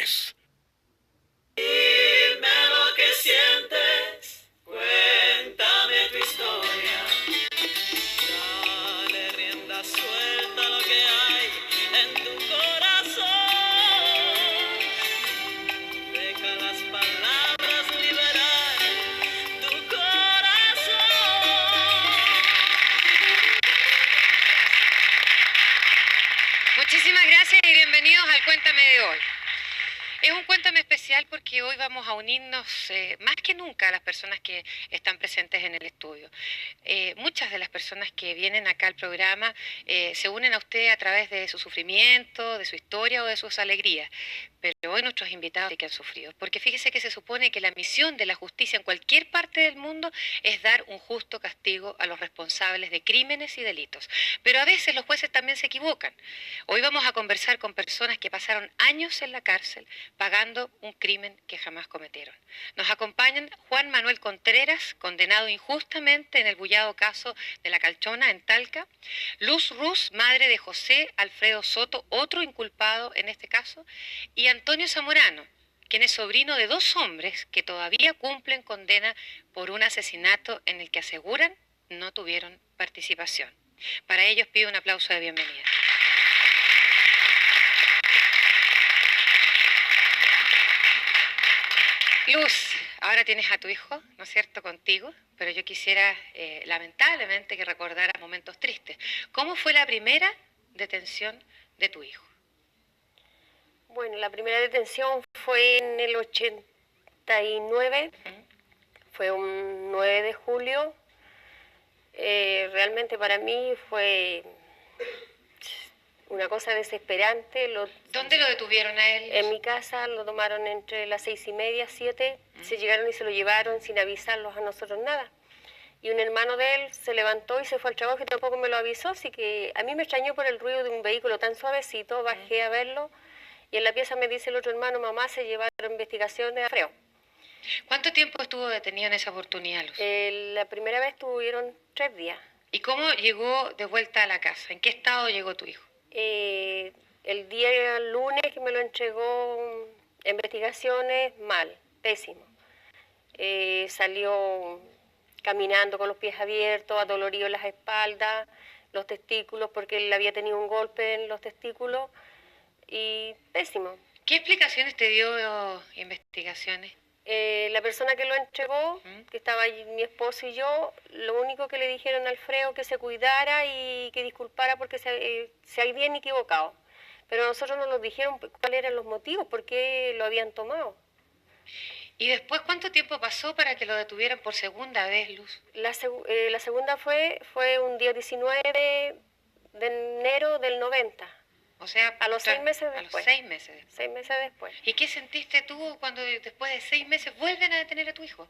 Valdés. Dime lo que sientes, cuéntame tu historia. Dale rienda suelta a lo que hay en tu corazón. Deja las palabras liberar tu corazón. Muchísimas gracias y bienvenidos al Cuéntame de hoy. Es un Cuéntame especial porque hoy vamos a unirnos más que nunca a las personas que están presentes en el estudio. Muchas de las personas que vienen acá al programa se unen a usted a través de su sufrimiento, de su historia o de sus alegrías. Pero hoy nuestros invitados sí que han sufrido, porque fíjese que se supone que la misión de la justicia en cualquier parte del mundo es dar un justo castigo a los responsables de crímenes y delitos. Pero a veces los jueces también se equivocan. Hoy vamos a conversar con personas que pasaron años en la cárcel pagando un crimen que jamás cometieron. Nos acompañan Juan Manuel Contreras, condenado injustamente en el bullado caso de La Calchona en Talca, Luz Ruz, madre de José Alfredo Soto, otro inculpado en este caso, y Antonio Zamorano, quien es sobrino de dos hombres que todavía cumplen condena por un asesinato en el que aseguran no tuvieron participación. Para ellos pido un aplauso de bienvenida. Luz, ahora tienes a tu hijo, ¿no es cierto?, contigo, pero yo quisiera, lamentablemente, que recordaras momentos tristes. ¿Cómo fue la primera detención de tu hijo? Bueno, la primera detención fue en el 89, fue un 9 de julio. Realmente para mí fue una cosa desesperante. ¿Dónde lo detuvieron a él? En mi casa lo tomaron entre las 6:30, 7, se llegaron y se lo llevaron sin avisarlos a nosotros nada. Y un hermano de él se levantó y se fue al trabajo y tampoco me lo avisó, así que a mí me extrañó por el ruido de un vehículo tan suavecito, bajé a verlo y en la pieza me dice el otro hermano, mamá, se llevaron investigaciones a Freo. ¿Cuánto tiempo estuvo detenido en esa oportunidad, Luz? La primera vez tuvieron 3 días. ¿Y cómo llegó de vuelta a la casa? ¿En qué estado llegó tu hijo? El día lunes que me lo entregó investigaciones, mal, pésimo. Salió caminando con los pies abiertos, adolorido en las espaldas, los testículos, porque él había tenido un golpe en los testículos, y pésimo. ¿Qué explicaciones te dio investigaciones? La persona que lo entregó, que estaba allí, mi esposo y yo, lo único que le dijeron al Alfredo que se cuidara y que disculpara porque se habían equivocado. Pero nosotros no nos dijeron cuáles eran los motivos, por qué lo habían tomado. ¿Y después cuánto tiempo pasó para que lo detuvieran por segunda vez, Luz? La segunda fue un día 19 de enero del 90. O sea, a los 6 meses después. A los 6 meses después. 6 meses después. ¿Y qué sentiste tú cuando después de 6 meses vuelven a detener a tu hijo?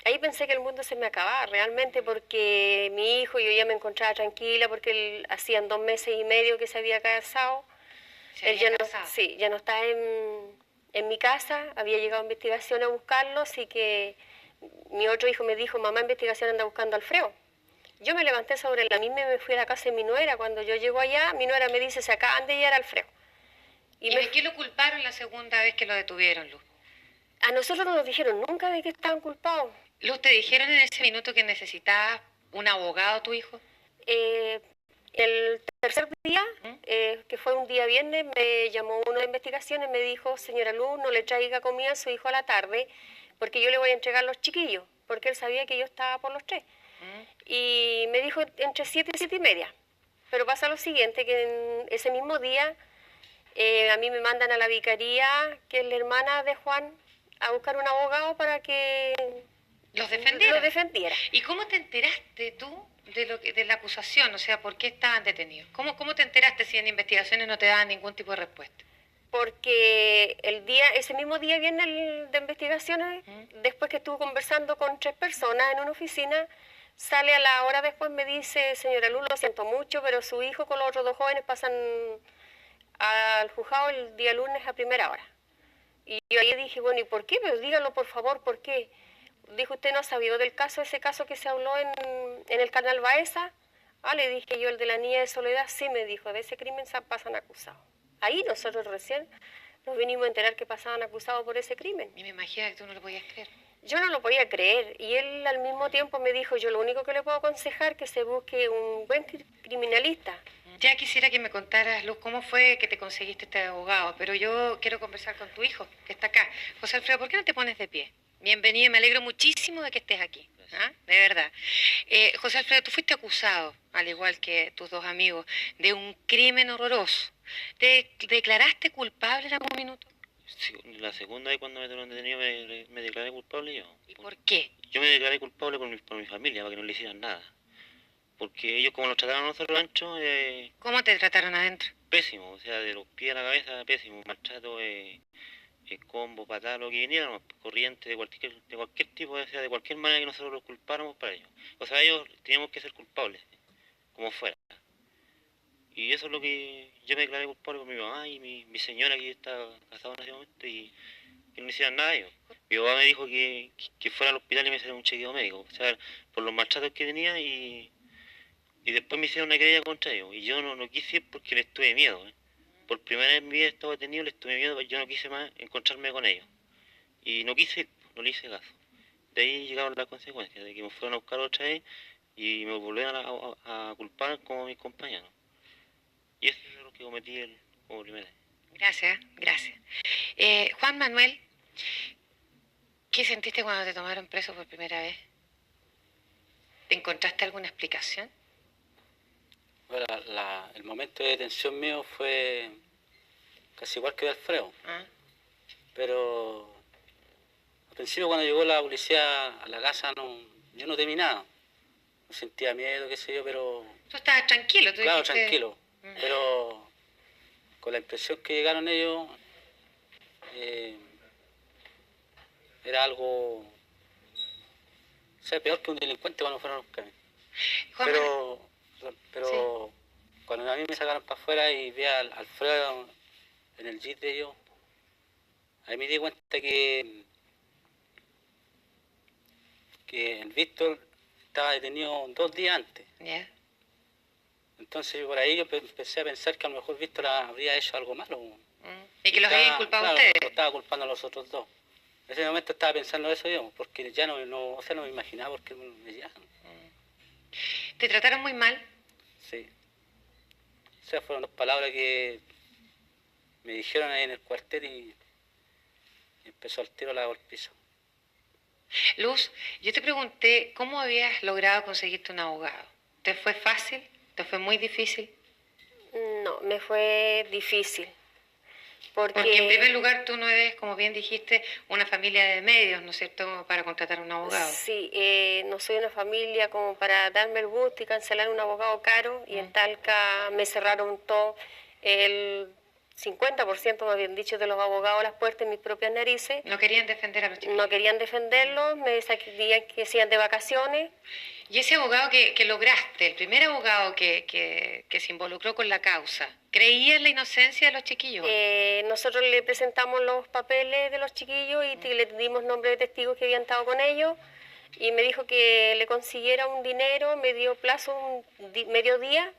Ahí pensé que el mundo se me acababa realmente, porque mi hijo, yo ya me encontraba tranquila porque él hacían 2 meses y medio que se había casado. Él ya no está en mi casa, había llegado a investigación a buscarlo, así que mi otro hijo me dijo, mamá, investigación anda buscando a Alfredo. Yo me levanté sobre la misma y me fui a la casa de mi nuera. Cuando yo llego allá, mi nuera me dice, se acaban de llevar al Alfredo. ¿Y de qué lo culparon la segunda vez que lo detuvieron, Luz? A nosotros no nos dijeron nunca de que estaban culpados. Luz, ¿te dijeron en ese minuto que necesitaba un abogado tu hijo? El tercer día, que fue un día viernes, me llamó uno de investigaciones y me dijo, señora Luz, no le traiga comida a su hijo a la tarde, porque yo le voy a entregar a los chiquillos, porque él sabía que yo estaba por los 3. Y me dijo entre 7 y 7:30. Pero pasa lo siguiente, que en ese mismo día a mí me mandan a la vicaría, que es la hermana de Juan, a buscar un abogado para que los defendiera. ¿Y cómo te enteraste tú de la acusación? O sea, ¿por qué estaban detenidos? ¿Cómo te enteraste si en investigaciones no te daban ningún tipo de respuesta? Porque ese mismo día viene el de investigaciones, después que estuve conversando con 3 personas en una oficina, sale a la hora después, me dice, señora Luz, lo siento mucho, pero su hijo con los otros 2 jóvenes pasan al juzgado el día lunes a primera hora. Y yo ahí dije, bueno, ¿y por qué? Pero dígalo por favor, ¿por qué? Dijo, ¿usted no ha sabido del caso, ese caso que se habló en el canal Baeza? Le dije yo, el de la niña de Soledad, sí, me dijo, de ese crimen se pasan acusados. Ahí nosotros recién nos vinimos a enterar que pasaban acusados por ese crimen. Y me imagino que tú no lo podías creer. Yo no lo podía creer y él al mismo tiempo me dijo, yo lo único que le puedo aconsejar es que se busque un buen criminalista. Ya quisiera que me contaras, Luz, cómo fue que te conseguiste este abogado, pero yo quiero conversar con tu hijo, que está acá. José Alfredo, ¿por qué no te pones de pie? Bienvenido, me alegro muchísimo de que estés aquí, ¿ah? De verdad. José Alfredo, tú fuiste acusado, al igual que tus dos amigos, de un crimen horroroso. ¿Te declaraste culpable en algún minuto? Sí, la segunda vez cuando me tuvieron detenido me declaré culpable yo. ¿Y por qué? Yo me declaré culpable por mi familia, para que no le hicieran nada. Porque ellos como nos trataron a nosotros ancho, ¿Cómo te trataron adentro? pésimo, o sea, de los pies a la cabeza, pésimo, maltrato, combo, patada, lo que viniera, nomás, corriente de cualquier tipo, o sea, de cualquier manera que nosotros los culpáramos para ellos. O sea, ellos teníamos que ser culpables, como fuera. Y eso es lo que yo me declaré culpable con mi mamá y mi señora que está casada en ese momento y que no hicieran nada de ellos. Mi papá me dijo que fuera al hospital y me hiciera un chequeo médico, o sea, por los maltratos que tenía y después me hicieron una querella contra ellos. Y yo no quise ir porque les tuve miedo. Por primera vez en mi vida he estado detenido, les tuve miedo, yo no quise más encontrarme con ellos. Y no quise ir, no le hice caso. De ahí llegaron las consecuencias, de que me fueron a buscar otra vez y me volvieron a culpar como mis compañeros. Y eso es lo que cometí como primera vez. Gracias, gracias. Juan Manuel, ¿qué sentiste cuando te tomaron preso por primera vez? ¿Te encontraste alguna explicación? Bueno, el momento de detención mío fue casi igual que de Alfredo, ¿Ah? pero al principio cuando llegó la policía a la casa yo no temí nada, no sentía miedo, qué sé yo, pero Tú estabas tranquilo, tú claro, dijiste... tranquilo, pero con la impresión que llegaron ellos era algo, o sea, peor que un delincuente cuando fueron a buscarme. Juan Manuel, Pero cuando a mí me sacaron para afuera y vi al Alfredo en el jeep de ellos, ahí me di cuenta que el Víctor estaba detenido 2 días antes. ya. Entonces por ahí yo empecé a pensar que a lo mejor Víctor habría hecho algo malo. Y que los habían culpado a claro, ustedes. lo estaba culpando a los otros dos. En ese momento estaba pensando eso yo, porque ya o sea, no me imaginaba por qué me llevaron. ¿Te trataron muy mal? Sí. O sea, fueron 2 palabras que me dijeron ahí en el cuartel y empezó al tiro la golpiza. Luz, yo te pregunté cómo habías logrado conseguirte un abogado. ¿Te fue fácil? ¿Te fue muy difícil? No, me fue difícil. Porque en primer lugar tú no eres, como bien dijiste, una familia de medios, ¿no es cierto?, para contratar a un abogado. Sí, no soy una familia como para darme el gusto y cancelar un abogado caro. Y en Talca me cerraron todo, el 50% me habían dicho de los abogados las puertas en mis propias narices. No querían defender a los chicos. No querían defenderlos, me decían que se iban de vacaciones. Y ese abogado que lograste, el primer abogado que se involucró con la causa, ¿creía en la inocencia de los chiquillos? Nosotros le presentamos los papeles de los chiquillos y le dimos nombre de testigos que habían estado con ellos y me dijo que le consiguiera un dinero, me dio plazo medio día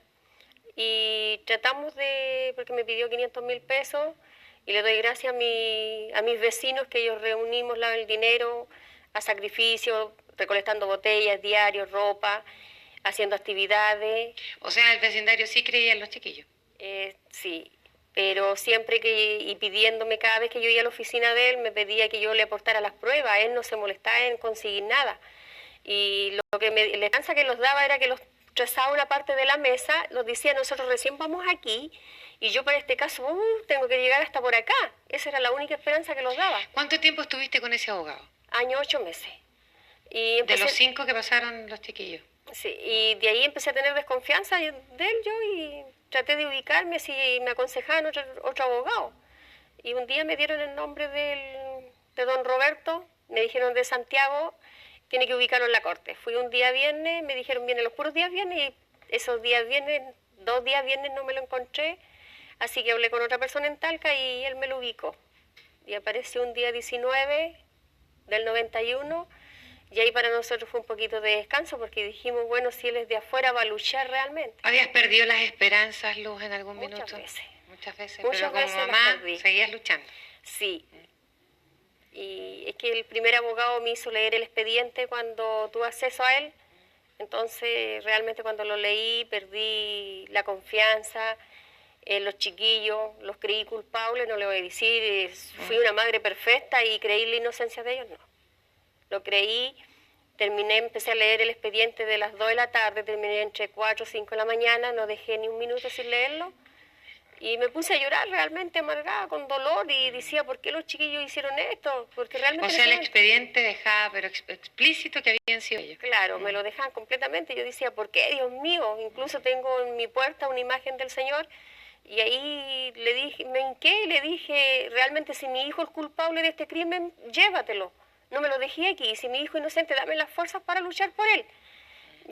y tratamos porque me pidió 500.000 pesos y le doy gracias a mis vecinos que ellos reunimos el dinero a sacrificio, recolectando botellas, diarios, ropa, haciendo actividades. O sea, el vecindario sí creía en los chiquillos. Sí, pero siempre y pidiéndome cada vez que yo iba a la oficina de él, me pedía que yo le aportara las pruebas, él no se molestaba en conseguir nada. Y lo que la esperanza que los daba era que los trazaba una parte de la mesa, los decía, nosotros recién vamos aquí, y yo para este caso tengo que llegar hasta por acá. Esa era la única esperanza que los daba. ¿Cuánto tiempo estuviste con ese abogado? Año 8 meses. Y de los 5 que pasaron los chiquillos. Sí, y de ahí empecé a tener desconfianza de él yo y traté de ubicarme si me aconsejaban otro abogado. Y un día me dieron el nombre de don Roberto, me dijeron de Santiago, tiene que ubicarlo en la corte. Fui un día viernes, me dijeron vienen los puros días viernes y esos días viernes, 2 días viernes no me lo encontré, así que hablé con otra persona en Talca y él me lo ubicó. Y apareció un día 19 del 91. Y ahí para nosotros fue un poquito de descanso porque dijimos, bueno, si él es de afuera va a luchar realmente. ¿Habías perdido las esperanzas, Luz, en algún Muchas minuto? veces. muchas veces, Muchas pero como veces las mamá perdí. seguías luchando. Sí. Y es que el primer abogado me hizo leer el expediente cuando tuve acceso a él. Entonces, realmente cuando lo leí, perdí la confianza. Los chiquillos, los creí culpables, no le voy a decir, fui una madre perfecta y creí la inocencia de ellos, no. Lo creí, terminé, empecé a leer el expediente de las 2 de la tarde, terminé entre 4 o 5 de la mañana, no dejé ni un minuto sin leerlo. Y me puse a llorar realmente amargada, con dolor, y decía, ¿por qué los chiquillos hicieron esto? Porque realmente O en sea, ese el expediente dejaba pero explícito que habían sido ellos. Claro, me lo dejaban completamente. Yo decía, ¿por qué, Dios mío? Incluso tengo en mi puerta una imagen del Señor. Y ahí le dije, me hinqué y le dije, realmente si mi hijo es culpable de este crimen, llévatelo. No me lo dejé aquí. Si mi hijo es inocente, dame las fuerzas para luchar por él.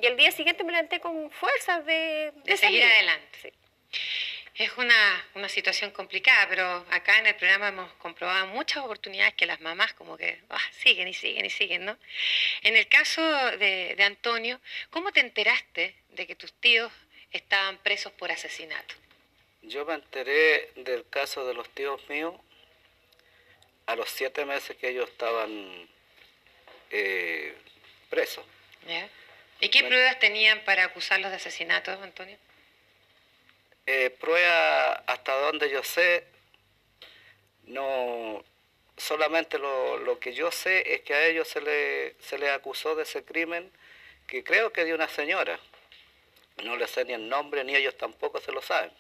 Y el día siguiente me levanté con fuerzas de seguir salir. adelante. Sí. Es una situación complicada, pero acá en el programa hemos comprobado muchas oportunidades que las mamás como que siguen y siguen y siguen, ¿no? En el caso de Antonio, ¿cómo te enteraste de que tus tíos estaban presos por asesinato? Yo me enteré del caso de los tíos míos a los 7 meses que ellos estaban presos. ¿Ya? ¿Y qué Bueno. pruebas tenían para acusarlos de asesinato, Antonio? Prueba hasta donde yo sé, no, solamente lo que yo sé es que a ellos se le acusó de ese crimen, que creo que de una señora. No le sé ni el nombre, ni ellos tampoco se lo saben,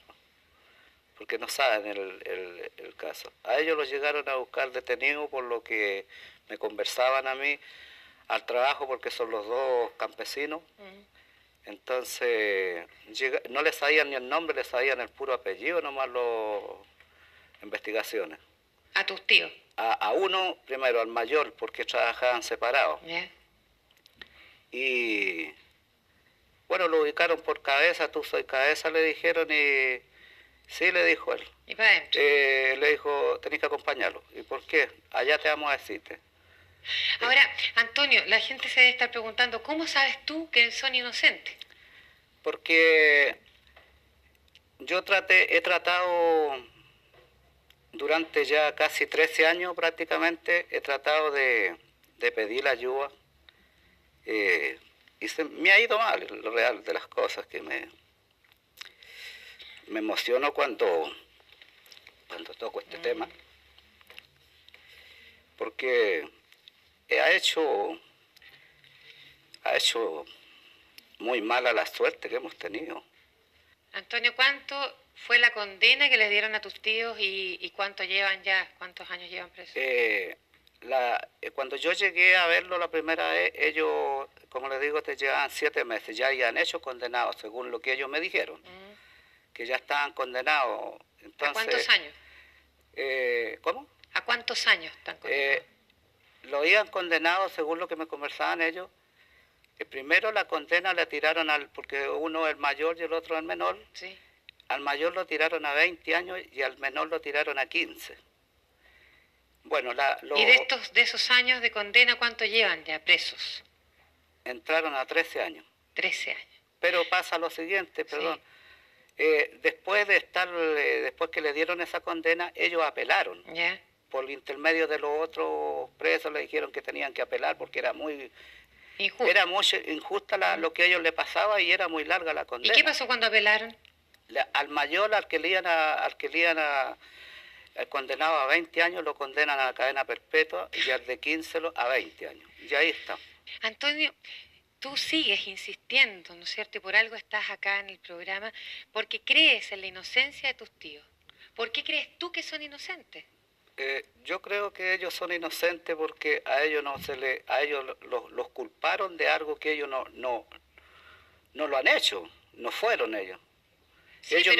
porque no saben el caso. A ellos los llegaron a buscar detenidos por lo que me conversaban a mí al trabajo, porque son los dos campesinos. Entonces, no les sabían ni el nombre, les sabían el puro apellido, nomás las investigaciones. ¿A tus tíos? A uno, primero, al mayor, porque trabajaban separados. ¿Ya? Y bueno, lo ubicaron por cabeza, tú soy cabeza, le dijeron, y sí, le dijo él. ¿Y para adentro? Le dijo, tenés que acompañarlo. ¿Y por qué? Allá te vamos a decirte. Ahora, Antonio, la gente se debe estar preguntando, ¿cómo sabes tú que son inocentes? Porque yo he tratado durante ya casi 13 años prácticamente, he tratado de pedir ayuda, y me ha ido mal, lo real de las cosas, que me emociono cuando toco este tema, porque ha hecho muy mala la suerte que hemos tenido. Antonio, ¿cuánto fue la condena que les dieron a tus tíos y cuánto llevan ya, cuántos años llevan presos? Cuando yo llegué a verlo la primera vez, ellos, como les digo, te llevaban 7 meses, ya habían hecho condenados, según lo que ellos me dijeron, que ya estaban condenados. Entonces, ¿A cuántos años? ¿Cómo? ¿A cuántos años están condenados? Lo habían condenado, según lo que me conversaban ellos. Primero la condena le tiraron porque uno es el mayor y el otro es el menor. Sí. Al mayor lo tiraron a 20 años y al menor lo tiraron a 15. Bueno, ¿Y de esos años de condena cuánto llevan ya presos? entraron a 13 años. 13 años. Pero pasa lo siguiente, perdón. Después que le dieron esa condena, ellos apelaron. ¿Ya? Por el intermedio de los otros presos le dijeron que tenían que apelar porque era muy injusta lo que a ellos le pasaba y era muy larga la condena. ¿Y qué pasó cuando apelaron? Al mayor, al condenado a 20 años, lo condenan a la cadena perpetua, y al de 15 a 20 años. Y ahí está. Antonio, tú sigues insistiendo, ¿no es cierto? Y por algo estás acá en el programa, porque crees en la inocencia de tus tíos. ¿Por qué crees tú que son inocentes? Yo creo que ellos son inocentes porque a ellos los culparon de algo que ellos no lo han hecho, no fueron ellos. Sí, ellos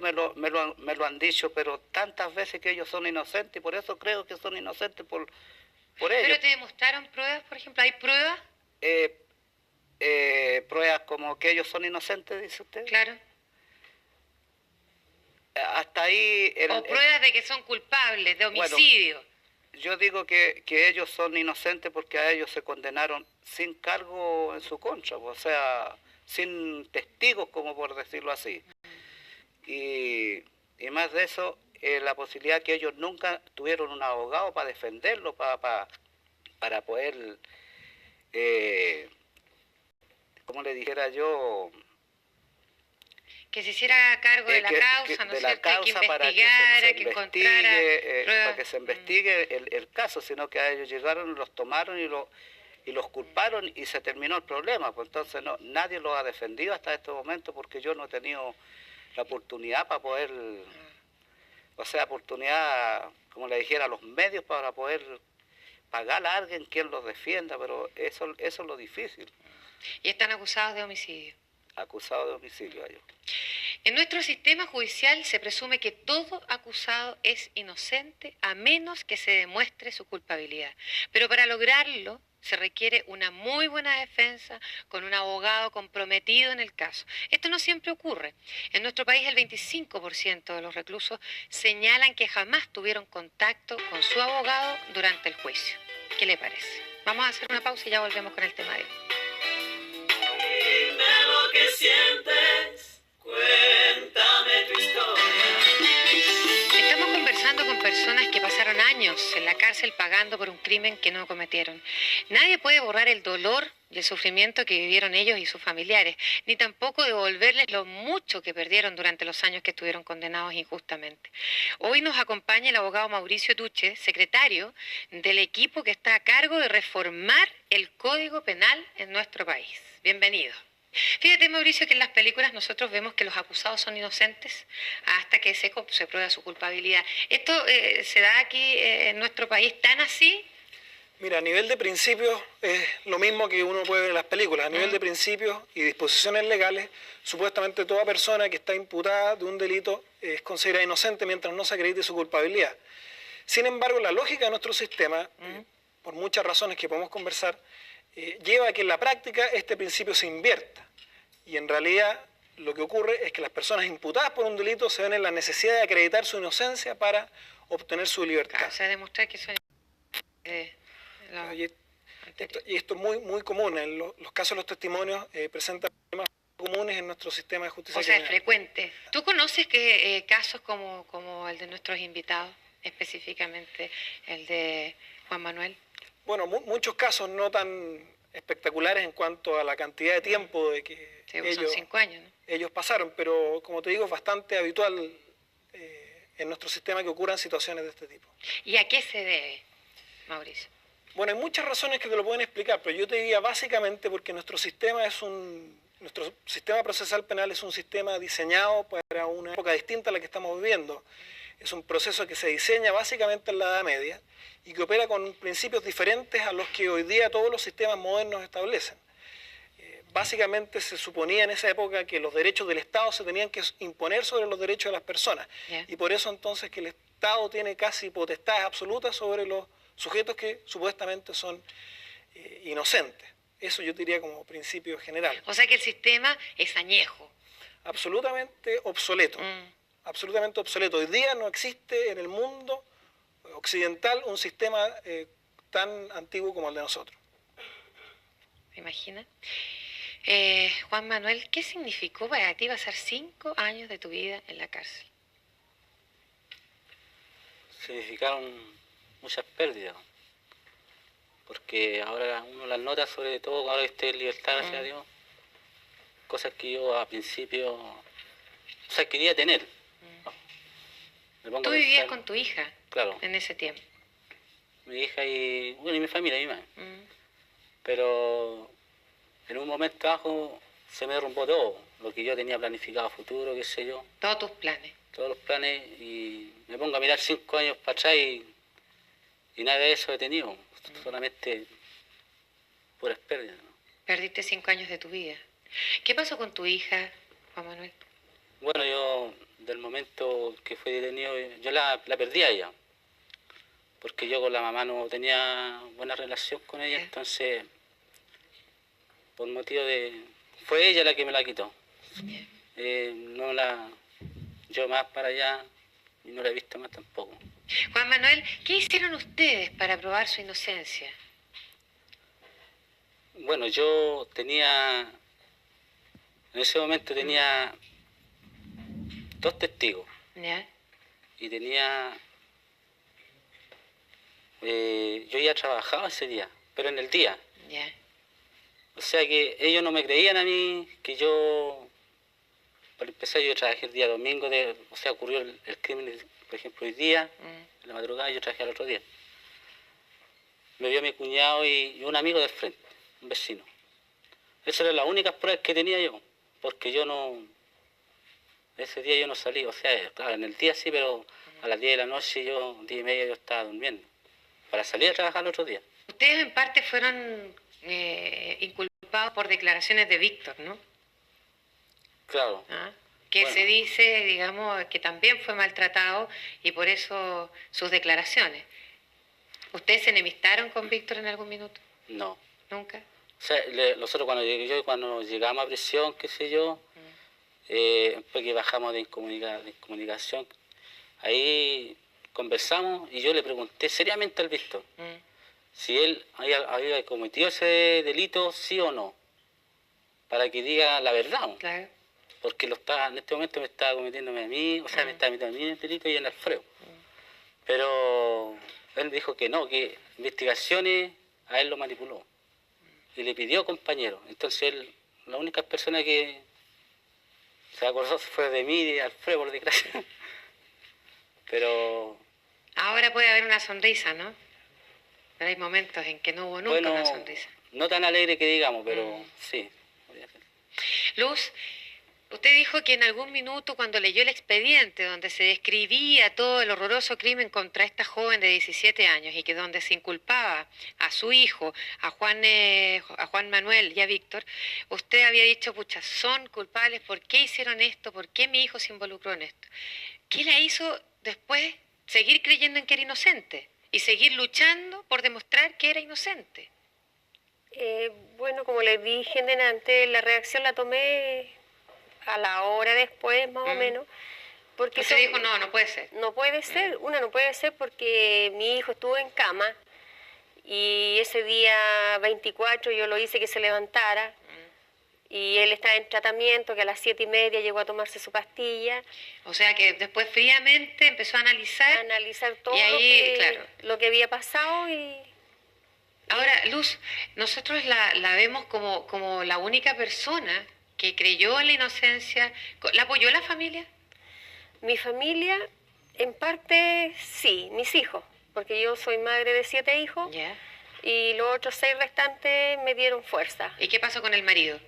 pero... me lo han dicho, pero tantas veces que ellos son inocentes, y por eso creo que son inocentes por ellos. ¿Pero te demostraron pruebas, por ejemplo? ¿Hay pruebas? Pruebas como que ellos son inocentes, dice usted. Claro. Hasta ahí... o pruebas de que son culpables de homicidio. Bueno, yo digo que ellos son inocentes porque a ellos se condenaron sin cargo en su contra, o sea, sin testigos, como por decirlo así. Y Y más de eso, la posibilidad que ellos nunca tuvieron un abogado para defenderlo, para poder, eh, como le dijera yo, Que se hiciera cargo de la causa, ¿no es cierto? Que investigara, que encontrara pruebas. para que se investigue el caso, sino que a ellos llegaron, los tomaron y los culparon y se terminó el problema. Pues entonces nadie los ha defendido hasta este momento porque yo no he tenido la oportunidad para poder, o sea, oportunidad, como le dijera, los medios para poder pagar a alguien quien los defienda, pero eso es lo difícil. Y están acusados de homicidio. Acusados de homicidio a ellos. En nuestro sistema judicial se presume que todo acusado es inocente a menos que se demuestre su culpabilidad. Pero para lograrlo se requiere una muy buena defensa con un abogado comprometido en el caso. Esto no siempre ocurre. En nuestro país el 25% de los reclusos señalan que jamás tuvieron contacto con su abogado durante el juicio. ¿Qué le parece? Vamos a hacer una pausa y ya volvemos con el tema de hoy. Dime lo que sientes, cuéntame tu historia. Estamos conversando con personas que pasaron años en la cárcel pagando por un crimen que no cometieron. Nadie puede borrar el dolor y el sufrimiento que vivieron ellos y sus familiares, ni tampoco devolverles lo mucho que perdieron durante los años que estuvieron condenados injustamente. Hoy nos acompaña el abogado Mauricio Tuche, secretario del equipo que está a cargo de reformar el Código Penal en nuestro país. Bienvenido. Fíjate, Mauricio, que en las películas nosotros vemos que los acusados son inocentes hasta que se prueba su culpabilidad. ¿Esto se da aquí en nuestro país tan así? Mira, a nivel de principios es lo mismo que uno puede ver en las películas. A nivel de principios y disposiciones legales, supuestamente toda persona que está imputada de un delito es considerada inocente mientras no se acredite su culpabilidad. Sin embargo, la lógica de nuestro sistema, por muchas razones que podemos conversar, lleva a que en la práctica este principio se invierta. Y en realidad lo que ocurre es que las personas imputadas por un delito se ven en la necesidad de acreditar su inocencia para obtener su libertad. Claro, o sea, demostrar que son... Y esto es muy común. En los casos de los testimonios presentan problemas comunes en nuestro sistema de justicia. O sea, es criminal. frecuente. ¿Tú conoces casos como el de nuestros invitados, específicamente el de Juan Manuel? Bueno, muchos casos no tan espectaculares en cuanto a la cantidad de tiempo de que Sí, son 5 años, ¿no? ellos pasaron, pero como te digo, es bastante habitual en nuestro sistema que ocurran situaciones de este tipo. ¿Y a qué se debe, Mauricio? Bueno, hay muchas razones que te lo pueden explicar, pero yo te diría básicamente porque nuestro sistema procesal penal es un sistema diseñado para una época distinta a la que estamos viviendo. Es un proceso que se diseña básicamente en la Edad Media y que opera con principios diferentes a los que hoy día todos los sistemas modernos establecen. Básicamente se suponía en esa época que los derechos del Estado se tenían que imponer sobre los derechos de las personas. Y por eso entonces que el Estado tiene casi potestades absolutas sobre los sujetos que supuestamente son inocentes. Eso yo diría como principio general. O sea que el sistema es añejo. Absolutamente obsoleto. Absolutamente obsoleto. Hoy día no existe en el mundo occidental un sistema tan antiguo como el de nosotros. ¿Me imaginas? Juan Manuel, ¿qué significó para ti pasar 5 años de tu vida en la cárcel? Significaron muchas pérdidas, porque ahora uno las nota, sobre todo ahora que esté en libertad, gracias a Dios, cosas que yo a principio, o sea, quería tener. Me pongo Tú a vivías pensar, con tu hija, claro, en ese tiempo. mi hija y, bueno, y mi familia, mi madre. Pero en un momento bajo se me derrumbó todo, lo que yo tenía planificado a futuro, qué sé yo, Todos tus planes. todos los planes, y me pongo a mirar 5 años para atrás y nada de eso he tenido, solamente puras pérdidas, ¿no? Perdiste 5 años de tu vida. ¿Qué pasó con tu hija, Juan Manuel? Bueno, yo del momento que fui detenido, yo la perdí a ella, porque yo con la mamá no tenía buena relación con ella, entonces, por motivo de... fue ella la que me la quitó. No la... yo más para allá y no la he visto más tampoco. Juan Manuel, ¿qué hicieron ustedes para probar su inocencia? Bueno, yo tenía... en ese momento tenía 2 testigos. Ya, y tenía... yo ya trabajaba ese día, pero en el día. ya. O sea que ellos no me creían a mí que yo... Para empezar, yo trabajé el día domingo, o sea, ocurrió el crimen, por ejemplo, hoy día, en la madrugada, yo trabajé al otro día. Me vio mi cuñado y un amigo del frente, un vecino. Esas eran las únicas pruebas que tenía yo, porque yo no... Ese día yo no salí, o sea, claro, en el día sí, pero a las 10 de la noche, 10:30 yo estaba durmiendo, para salir a trabajar el otro día. Ustedes en parte fueron inculpados por declaraciones de Víctor, ¿no? Claro, ¿Ah? Que Bueno. se dice, digamos, que también fue maltratado y por eso sus declaraciones. ¿Ustedes se enemistaron con Víctor en algún minuto? no. ¿Nunca? O sea, nosotros cuando llegamos a prisión, qué sé yo, después que bajamos de incomunicación, ahí conversamos y yo le pregunté seriamente al Víctor Mm. si él había cometido ese delito, sí o no, para que diga la verdad, ¿no? Claro. Porque en este momento me estaba cometiéndome a mí, o sea, me estaba metiendo a mí en el delito y en Alfredo. Pero él dijo que no, que investigaciones a él lo manipuló y le pidió compañero. Entonces él, la única persona que se acordó fue de mí y de Alfredo, por desgracia. Pero Ahora puede haber una sonrisa, ¿no? Pero hay momentos en que no hubo nunca bueno, una sonrisa. no tan alegre que digamos, pero sí. Luz, usted dijo que en algún minuto cuando leyó el expediente donde se describía todo el horroroso crimen contra esta joven de 17 años y que donde se inculpaba a su hijo, a Juan Manuel y a Víctor, usted había dicho, pucha, son culpables, ¿por qué hicieron esto? ¿Por qué mi hijo se involucró en esto? ¿Qué la hizo después seguir creyendo en que era inocente y seguir luchando por demostrar que era inocente? Bueno, como les dije antes, la reacción la tomé a la hora después, más o menos, porque Usted dijo, no, no puede ser. no puede ser, no puede ser porque mi hijo estuvo en cama y ese día 24 yo lo hice que se levantara y él estaba en tratamiento, que a las 7:30 llegó a tomarse su pastilla, O sea que después fríamente empezó a a analizar todo Y ahí, lo, claro. lo que había pasado y Ahora, Luz, nosotros la vemos como la única persona que creyó en la inocencia. ¿La apoyó la familia? mi familia, en parte sí, mis hijos, porque yo soy madre de 7 hijos. Ya. Y los otros 6 restantes me dieron fuerza. ¿Y qué pasó con el marido?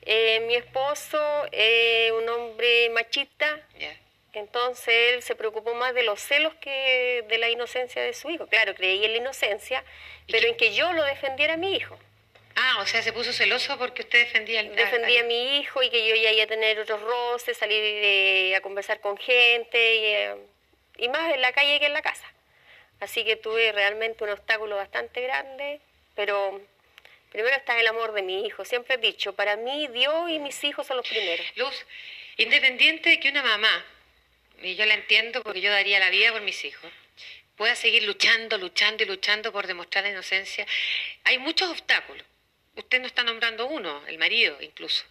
Mi esposo es un hombre machista, Ya. entonces él se preocupó más de los celos que de la inocencia de su hijo. Claro, creí en la inocencia, pero en que yo lo defendiera a mi hijo. Ah, o sea, se puso celoso porque usted defendía Defendía a mi hijo y que yo ya iba a tener otros roces, salir a conversar con gente y más en la calle que en la casa. Así que tuve realmente un obstáculo bastante grande, pero primero está el amor de mi hijo. Siempre he dicho, para mí Dios y mis hijos son los primeros. Luz, independiente de que una mamá, y yo la entiendo porque yo daría la vida por mis hijos, pueda seguir luchando y luchando por demostrar la inocencia, hay muchos obstáculos. Usted no está nombrando uno, el marido incluso.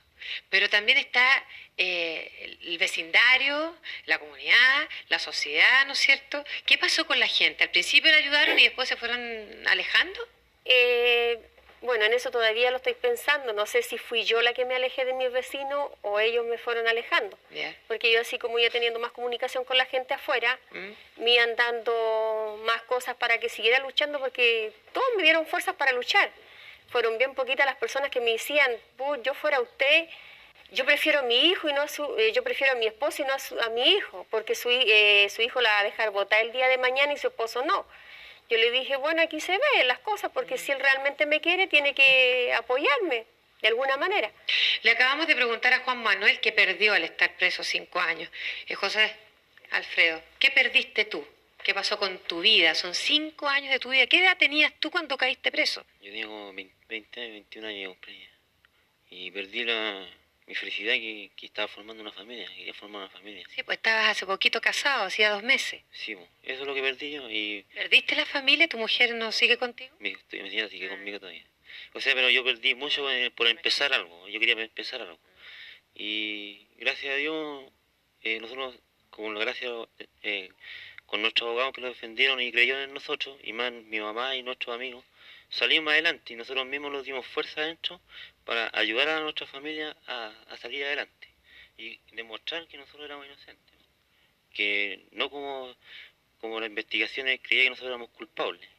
Pero también está el vecindario, la comunidad, la sociedad, ¿no es cierto? ¿Qué pasó con la gente? Al principio la ayudaron y después se fueron alejando. Bueno, en eso todavía lo estoy pensando. No sé si fui yo la que me alejé de mis vecinos o ellos me fueron alejando. Ya. Porque yo así como iba teniendo más comunicación con la gente afuera, me iban dando más cosas para que siguiera luchando porque todos me dieron fuerzas para luchar. Fueron bien poquitas las personas que me decían, yo fuera usted, yo prefiero a mi hijo y no yo prefiero a mi esposo y no a mi hijo, porque su hijo la va a dejar votar el día de mañana y su esposo no. Yo le dije, bueno, aquí se ven las cosas, porque si él realmente me quiere, tiene que apoyarme de alguna manera. Le acabamos de preguntar a Juan Manuel qué perdió al estar preso 5 años. José Alfredo, ¿qué perdiste tú? ¿Qué pasó con tu vida? Son 5 años de tu vida. ¿Qué edad tenías tú cuando caíste preso? Yo tenía como 20 años, 21 años, por ahí. Y perdí mi felicidad que estaba formando una familia, quería formar una familia. Sí, pues estabas hace poquito casado, hacía 2 meses. Sí, po, eso es lo que perdí yo y ¿Perdiste la familia? ¿Tu mujer no sigue contigo? mi señora sigue conmigo todavía. O sea, pero yo perdí mucho por empezar algo, yo quería empezar algo. Y gracias a Dios, nosotros con la gracia, con nuestros abogados que nos defendieron y creyeron en nosotros, y más mi mamá y nuestros amigos, salimos adelante y nosotros mismos nos dimos fuerza adentro para ayudar a nuestra familia a salir adelante y demostrar que nosotros éramos inocentes, que no como las investigaciones creía que nosotros éramos culpables.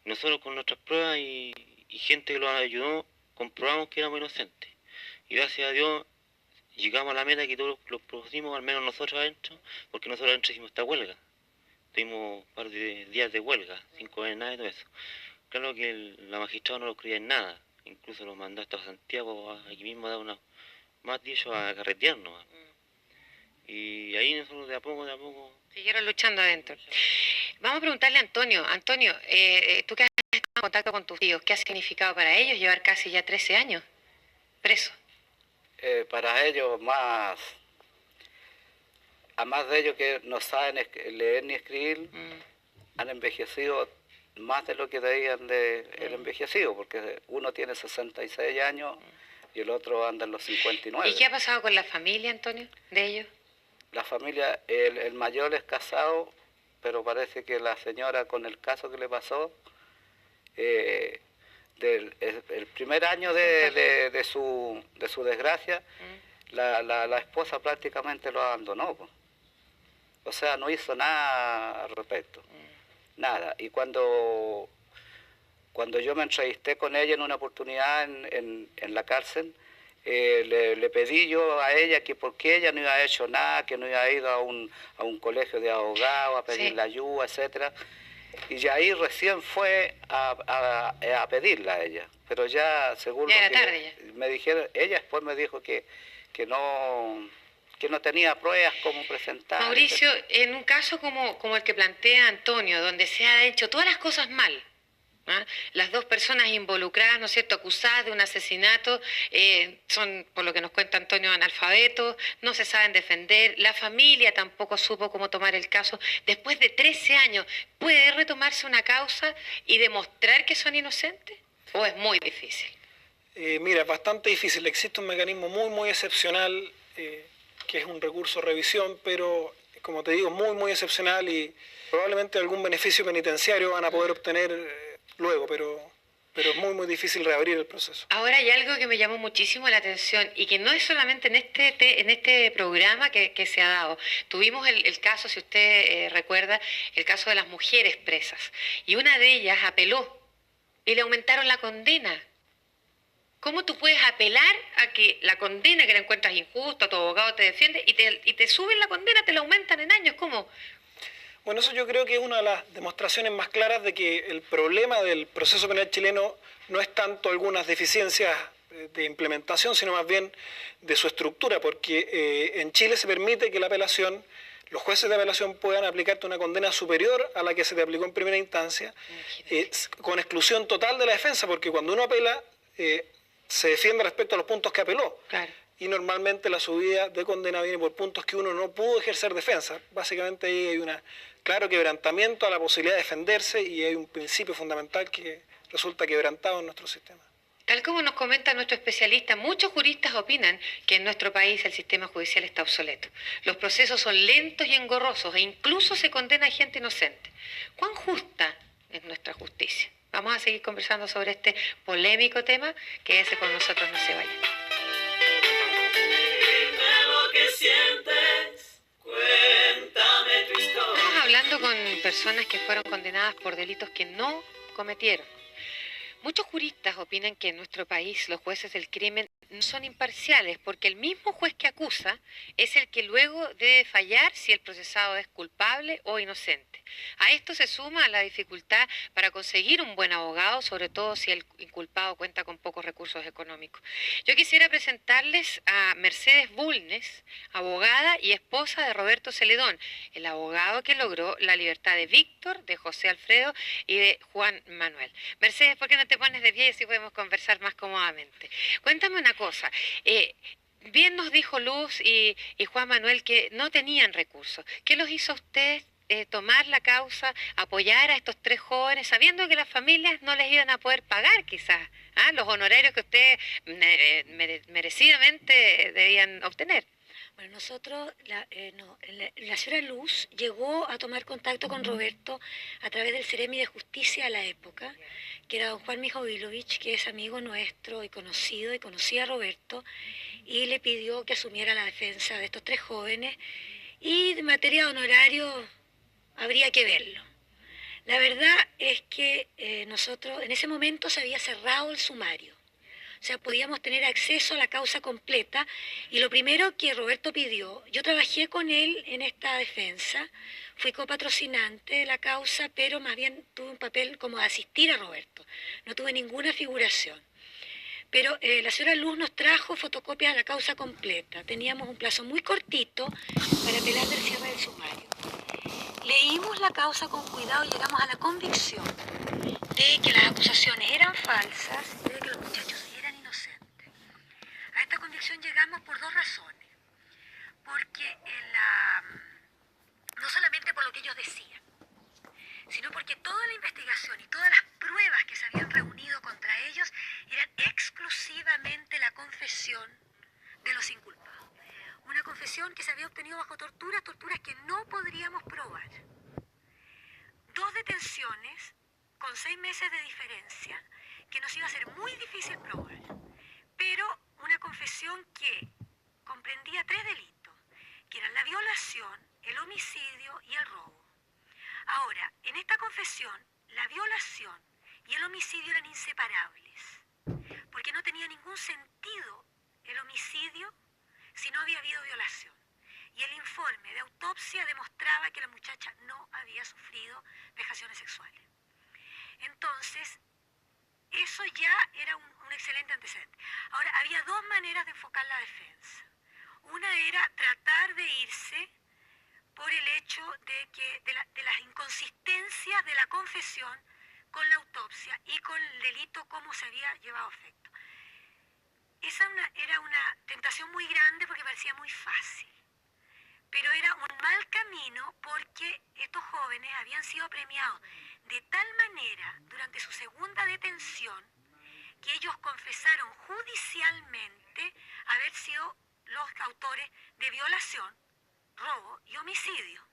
Nosotros con nuestras pruebas y gente que nos ayudó comprobamos que éramos inocentes y gracias a Dios llegamos a la meta que todos los pusimos, al menos nosotros adentro, porque nosotros adentro hicimos esta huelga. Tuvimos un par de días de huelga, sin comer nada y todo eso. Claro que la magistrada no lo creía en nada, incluso nos mandó hasta Santiago aquí mismo a dar una, más dicho, a carretearnos. Y ahí nosotros de a poco... Siguieron luchando adentro. Vamos a preguntarle a Antonio. Antonio, tú que has estado en contacto con tus tíos, ¿qué ha significado para ellos llevar casi ya 13 años presos? Para ellos a más de ellos que no saben leer ni escribir, han envejecido más de lo que debían de el envejecido, porque uno tiene 66 años y el otro anda en los 59. ¿Y qué ha pasado con la familia, Antonio, de ellos? La familia, el mayor es casado, pero parece que la señora con el caso que le pasó, el primer año de su desgracia, la esposa prácticamente lo abandonó, pues. O sea, no hizo nada al respecto, nada. Y cuando yo me entrevisté con ella en una oportunidad en la cárcel, le pedí yo a ella que por qué ella no había hecho nada, que no había ido a un colegio de abogados a pedirle ayuda, etcétera. Y ya ahí recién fue a pedirla a ella. Pero ya, según ya lo era que tarde ya. me dijeron, ella después me dijo que no tenía pruebas como presentar. Mauricio, en un caso como el que plantea Antonio, donde se ha hecho todas las cosas mal, ¿ah? Las dos personas involucradas, ¿no es cierto?, acusadas de un asesinato, son, por lo que nos cuenta Antonio, analfabetos, no se saben defender, la familia tampoco supo cómo tomar el caso. Después de 13 años, ¿puede retomarse una causa y demostrar que son inocentes? ¿O es muy difícil? Mira, es bastante difícil. Existe un mecanismo muy, muy excepcional, que es un recurso de revisión, pero, como te digo, muy, muy excepcional y probablemente algún beneficio penitenciario van a poder obtener luego, pero es muy, muy difícil reabrir el proceso. Ahora hay algo que me llamó muchísimo la atención y que no es solamente en este programa que se ha dado. Tuvimos el caso, si usted recuerda, el caso de las mujeres presas. Y una de ellas apeló y le aumentaron la condena. ¿Cómo tú puedes apelar a que la condena que la encuentras injusta, tu abogado te defiende y te suben la condena, te la aumentan en años? ¿Cómo? Bueno, eso yo creo que es una de las demostraciones más claras de que el problema del proceso penal chileno no es tanto algunas deficiencias de implementación, sino más bien de su estructura, porque en Chile se permite que la apelación, los jueces de apelación puedan aplicarte una condena superior a la que se te aplicó en primera instancia, con exclusión total de la defensa, porque cuando uno apela, se defiende respecto a los puntos que apeló. Claro. Y normalmente la subida de condena viene por puntos que uno no pudo ejercer defensa. Básicamente ahí hay un claro quebrantamiento a la posibilidad de defenderse y hay un principio fundamental que resulta quebrantado en nuestro sistema. Tal como nos comenta nuestro especialista, muchos juristas opinan que en nuestro país el sistema judicial está obsoleto. Los procesos son lentos y engorrosos e incluso se condena a gente inocente. ¿Cuán justa es nuestra justicia? Vamos a seguir conversando sobre este polémico tema. Quédese con nosotros, no se vaya. Dime lo que sientes, cuéntame tu historia. Estamos hablando con personas que fueron condenadas por delitos que no cometieron. Muchos juristas opinan que en nuestro país los jueces del crimen no son imparciales porque el mismo juez que acusa es el que luego debe fallar si el procesado es culpable o inocente. A esto se suma la dificultad para conseguir un buen abogado, sobre todo si el inculpado cuenta con pocos recursos económicos. Yo quisiera presentarles a Mercedes Bulnes, abogada y esposa de Roberto Celedón, el abogado que logró la libertad de Víctor, de José Alfredo y de Juan Manuel. Mercedes, ¿por qué no te pones de pie y así podemos conversar más cómodamente? Cuéntame una cosa. Bien nos dijo Luz y Juan Manuel que no tenían recursos. ¿Qué los hizo a ustedes tomar la causa, apoyar a estos tres jóvenes, sabiendo que las familias no les iban a poder pagar quizás los honorarios que ustedes merecidamente debían obtener? Bueno, nosotros, la señora Luz llegó a tomar contacto con Roberto a través del Ceremi de Justicia a la época, que era don Juan Mijailovich, que es amigo nuestro y conocido, y conocía a Roberto, y le pidió que asumiera la defensa de estos 3 jóvenes, y de materia de honorario habría que verlo. La verdad es que nosotros, en ese momento se había cerrado el sumario. O sea, podíamos tener acceso a la causa completa y lo primero que Roberto pidió, yo trabajé con él en esta defensa, fui copatrocinante de la causa, pero más bien tuve un papel como de asistir a Roberto, no tuve ninguna figuración. Pero la señora Luz nos trajo fotocopias de la causa completa, teníamos un plazo muy cortito para apelar del cierre del sumario. Leímos la causa con cuidado y llegamos a la convicción de que las acusaciones eran falsas y de que los muchachos eran inocentes. A esta convicción llegamos por 2 razones. Porque no solamente por lo que ellos decían, sino porque toda la investigación y todas las pruebas que se habían reunido contra ellos eran exclusivamente la confesión de los inculpados. Una confesión que se había obtenido bajo torturas que no podríamos probar. 2 detenciones con 6 meses de diferencia, que nos iba a ser muy difícil probar, pero una confesión que comprendía 3 delitos, que eran la violación, el homicidio y el robo. Ahora, en esta confesión, la violación y el homicidio eran inseparables, porque no tenía ningún sentido el homicidio si no había habido violación. Y el informe de autopsia demostraba que la muchacha no había sufrido vejaciones sexuales. Entonces, eso ya era un excelente antecedente. Ahora, había 2 maneras de enfocar la defensa. Una era tratar de irse por el hecho de las inconsistencias de la confesión con la autopsia y con el delito cómo se había llevado a efecto. Esa era una tentación muy grande porque parecía muy fácil, pero era un mal camino porque estos jóvenes habían sido premiados de tal manera durante su segunda detención que ellos confesaron judicialmente haber sido los autores de violación, robo y homicidio.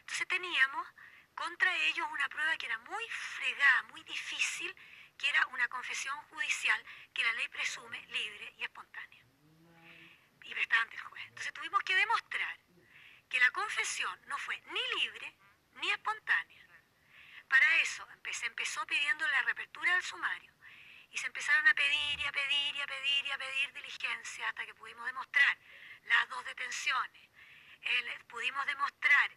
Entonces teníamos contra ellos una prueba que era muy fregada, muy difícil, que era una confesión judicial que la ley presume libre y espontánea y prestada ante el juez. Entonces tuvimos que demostrar que la confesión no fue ni libre ni espontánea. Para eso se empezó pidiendo la reapertura del sumario y se empezaron a pedir y a pedir y a pedir y a pedir diligencia hasta que pudimos demostrar las 2 detenciones. Pudimos demostrar,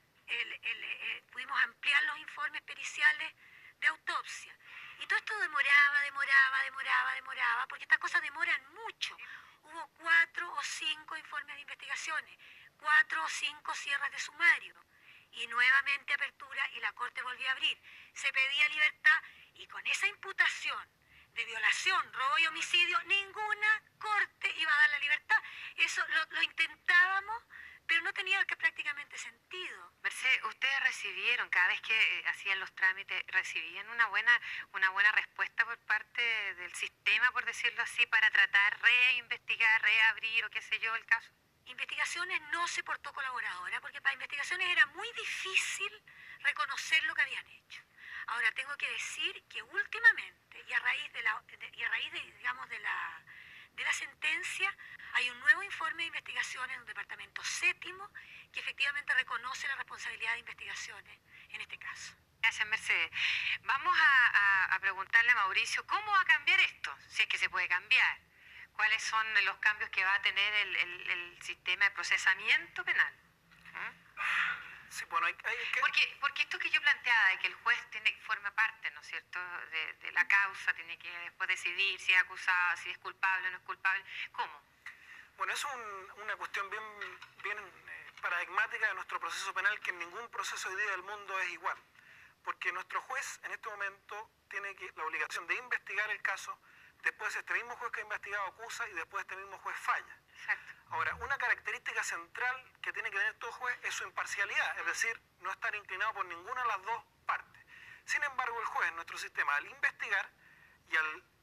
pudimos ampliar los informes periciales de autopsia. Y todo esto demoraba, porque estas cosas demoran mucho. Hubo 4 o 5 informes de investigaciones, 4 o 5 cierres de sumario, y nuevamente apertura y la Corte volvió a abrir. Se pedía libertad y con esa imputación de violación, robo y homicidio, ninguna Corte iba a dar la libertad. Eso lo intentábamos, pero no tenía prácticamente sentido. Mercedes, ustedes recibieron, cada vez que hacían los trámites, recibían una buena respuesta por parte del sistema, por decirlo así, para tratar, reinvestigar, reabrir o qué sé yo el caso. Investigaciones no se portó colaboradora, porque para investigaciones era muy difícil reconocer lo que habían hecho. Ahora tengo que decir que últimamente, y a raíz de la sentencia, hay un nuevo informe de investigaciones de un departamento 7º que efectivamente reconoce la responsabilidad de investigaciones en este caso. Gracias, Mercedes. Vamos a preguntarle a Mauricio cómo va a cambiar esto, si es que se puede cambiar. ¿Cuáles son los cambios que va a tener el sistema de procesamiento penal? Sí, bueno, hay que... Porque esto que yo planteaba, de que el juez forma parte, ¿no es cierto?, de la causa, tiene que después decidir si es acusado, si es culpable o no es culpable. ¿Cómo? Bueno, eso es una cuestión bien paradigmática de nuestro proceso penal, que en ningún proceso hoy día del mundo es igual. Porque nuestro juez en este momento tiene la obligación de investigar el caso, después este mismo juez que ha investigado acusa y después este mismo juez falla. Exacto. Ahora, una característica central que tiene que tener todo juez es su imparcialidad, es decir, no estar inclinado por ninguna de las 2 partes. Sin embargo, el juez en nuestro sistema, al investigar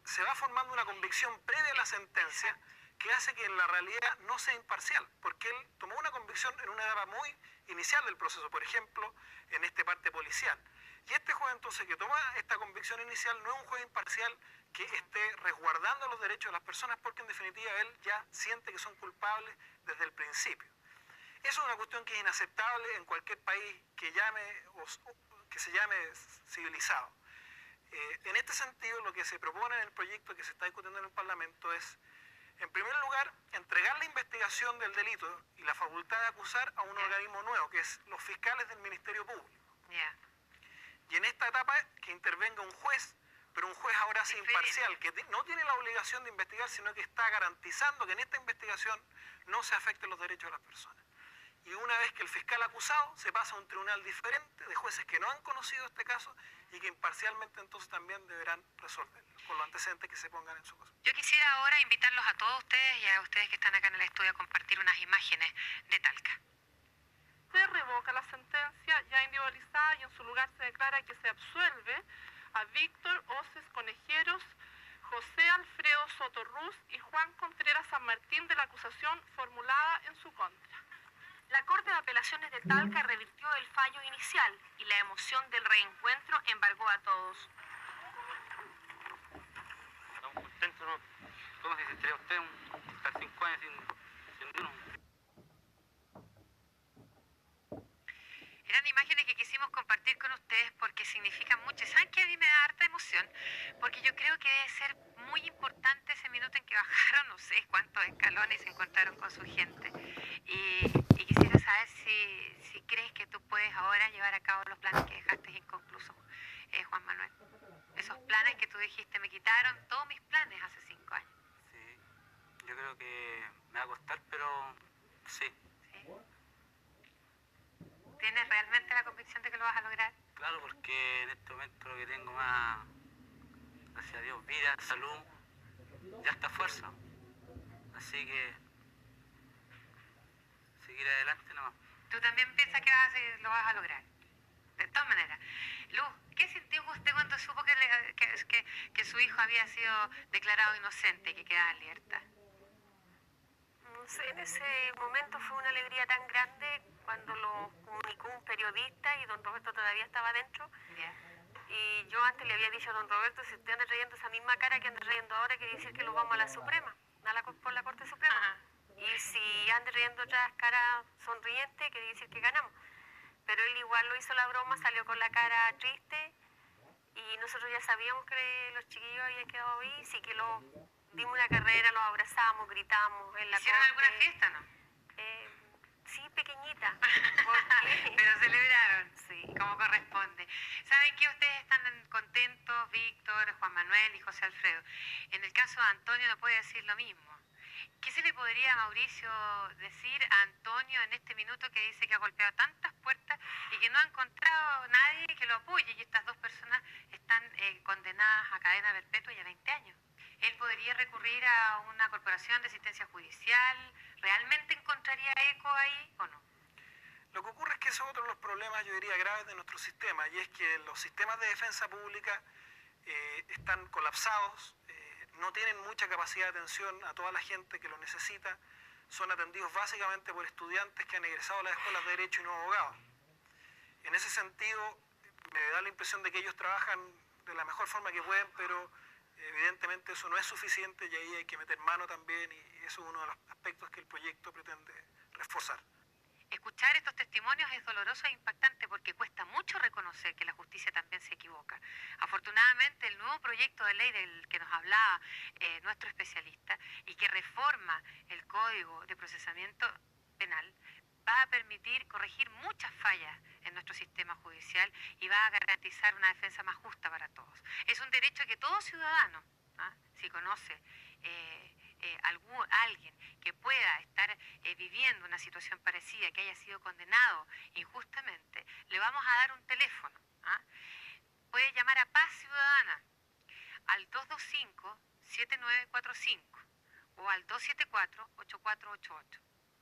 se va formando una convicción previa a la sentencia que hace que la realidad no sea imparcial, porque él tomó una convicción en una etapa muy inicial del proceso, por ejemplo, en este parte policial. Y este juez entonces que toma esta convicción inicial no es un juez imparcial que esté resguardando los derechos de las personas, porque en definitiva él ya siente que son culpables desde el principio. Eso es una cuestión que es inaceptable en cualquier país que se llame civilizado. En este sentido, lo que se propone en el proyecto que se está discutiendo en el Parlamento es, en primer lugar, entregar la investigación del delito y la facultad de acusar a un organismo nuevo, que es los fiscales del Ministerio Público. Y en esta etapa que intervenga un juez, pero un juez ahora sí imparcial, que no tiene la obligación de investigar, sino que está garantizando que en esta investigación no se afecten los derechos de las personas. Y una vez que el fiscal acusado se pasa a un tribunal diferente de jueces que no han conocido este caso y que imparcialmente entonces también deberán resolverlo, con los antecedentes que se pongan en su caso. Yo quisiera ahora invitarlos a todos ustedes y a ustedes que están acá en el estudio a compartir unas imágenes de Talca. Se revoca la sentencia ya individualizada y en su lugar se declara que se absuelve a Víctor Oces Conejeros, José Alfredo Soto Ruz y Juan Contreras San Martín de la acusación formulada en su contra. La Corte de Apelaciones de Talca revirtió el fallo inicial y la emoción del reencuentro embargó a todos. Estamos contentos, ¿no? ¿Cómo se sentiría usted estar 5 años sin uno? Eran imágenes que quisimos compartir con ustedes porque significan mucho. ¿Saben qué? A mí me da harta emoción, porque yo creo que debe ser muy importante ese minuto en que bajaron, no sé cuántos escalones y se encontraron con su gente. Y quisiera saber si crees que tú puedes ahora llevar a cabo los planes que dejaste inconclusos, Juan Manuel. Esos planes que tú dijiste, me quitaron todos mis planes hace 5 años. Sí, yo creo que me va a costar, pero sí. ¿Tienes realmente la convicción de que lo vas a lograr? Claro, porque en este momento lo que tengo más, gracias a Dios, vida, salud, ya está fuerza. Así que seguir adelante nomás. ¿Tú también piensas que lo vas a lograr? De todas maneras. Luz, ¿qué sintió usted cuando supo que su hijo había sido declarado inocente y que quedaba en libertad? No sé, en ese momento fue una alegría tan grande cuando lo comunicó un periodista y don Roberto todavía estaba dentro. Y yo antes le había dicho a don Roberto, si usted anda trayendo esa misma cara que anda trayendo ahora, quiere decir que lo vamos a la Suprema, por la Corte Suprema. Ajá. Y si anda trayendo otras caras sonrientes, quiere decir que ganamos. Pero él igual lo hizo la broma, salió con la cara triste y nosotros ya sabíamos que los chiquillos habían quedado ahí, sí que lo dimos una carrera, los abrazamos, gritamos en la ¿Hicieron corte. alguna fiesta, no? Sí, pequeñita. Pero celebraron, Sí. como corresponde. ¿Saben que ustedes están contentos, Víctor, Juan Manuel y José Alfredo? En el caso de Antonio no puede decir lo mismo. ¿Qué se le podría, Mauricio, decir a Antonio en este minuto que dice que ha golpeado tantas puertas y que no ha encontrado nadie que lo apoye y estas dos personas están condenadas a cadena perpetua y a 20 años? ¿Él podría recurrir a una corporación de asistencia judicial? ¿Realmente encontraría eco ahí o no? Lo que ocurre es que ese es otro de los problemas, yo diría, graves de nuestro sistema, y es que los sistemas de defensa pública están colapsados, no tienen mucha capacidad de atención a toda la gente que lo necesita, son atendidos básicamente por estudiantes que han egresado a las escuelas de Derecho y no abogados. En ese sentido, me da la impresión de que ellos trabajan de la mejor forma que pueden, pero evidentemente eso no es suficiente y ahí hay que meter mano también, y eso es uno de los aspectos que el proyecto pretende reforzar. Escuchar estos testimonios es doloroso e impactante porque cuesta mucho reconocer que la justicia también se equivoca. Afortunadamente, el nuevo proyecto de ley del que nos hablaba nuestro especialista y que reforma el Código de Procesamiento Penal va a permitir corregir muchas fallas en nuestro sistema judicial y va a garantizar una defensa más justa para todos. Es un derecho que todo ciudadano, si conoce alguien que pueda estar viviendo una situación parecida, que haya sido condenado injustamente, le vamos a dar un teléfono. Puede llamar a Paz Ciudadana al 225-7945 o al 274-8488.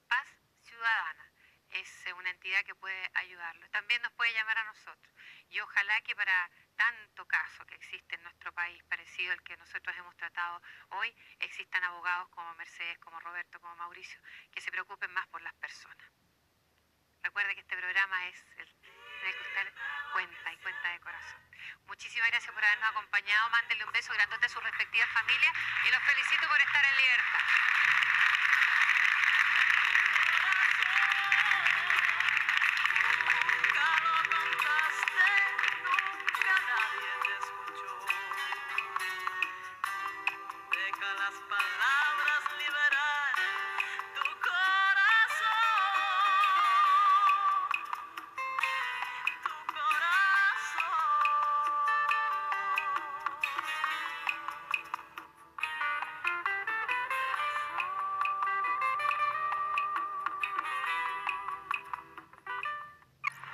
Paz Ciudadana es una entidad que puede ayudarlo. También nos puede llamar a nosotros. Y ojalá que para tanto caso que existe en nuestro país, país parecido al que nosotros hemos tratado hoy, existan abogados como Mercedes, como Roberto, como Mauricio, que se preocupen más por las personas. Recuerda que este programa es el que usted cuenta y cuenta de corazón. Muchísimas gracias por habernos acompañado. Mándenle un beso grandote a sus respectivas familias y los felicito por estar en libertad.